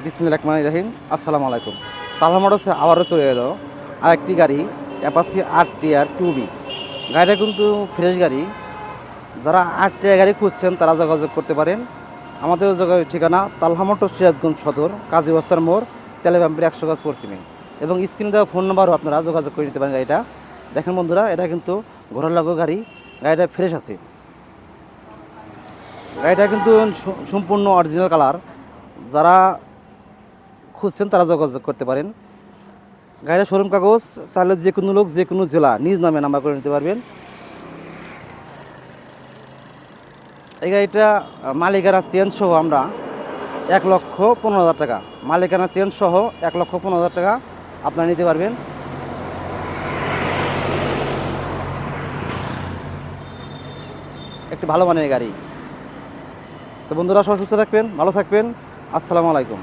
বিসমিল্লাহির রহমানির রহিম। আসসালামু আলাইকুম। তালহা মোটরসে আবারও চলে এলো আরেকটি গাড়ি, অ্যাপাচি RTR 2B। গাড়িটা কিন্তু ফ্রেশ গাড়ি। যারা RTR গাড়ি খুঁজছেন তারা যোগাযোগ করতে পারেন। আমাদের যোগাযোগের ঠিকানা তালহা মোটর সিরাজগঞ্জ সদর, কাজী বস্তার মোড়, তেলেবাম্পির 100 গাছ পশ্চিমে। এবং স্ক্রিনে দেওয়া ফোন নাম্বারও আপনারা যোগাযোগ করে নিতে পারেন। গাড়িটা দেখেন বন্ধুরা, এটা কিন্তু ঘোড়ার লাগো গাড়ি। গাড়িটা ফ্রেশ আছে। গাড়িটা কিন্তু সম্পূর্ণ অরিজিনাল কালার। যারা খুঁজছেন তারা যোগাযোগ করতে পারেন। গাড়ির শোরুম কাগজ চাইলে যে কোনো লোক যে কোনো জেলা নিজ নামে নাম্বার করে নিতে পারবেন। এই গাড়িটা মালিকানা চেঞ্জ সহ আমরা 1,15,000 টাকা, মালিকানা চেঞ্জ সহ 1,15,000 টাকা আপনারা নিতে পারবেন। একটি ভালো মানের গাড়ি। তো বন্ধুরা, সবাই সুস্থ থাকবেন, ভালো থাকবেন। আসসালামু আলাইকুম।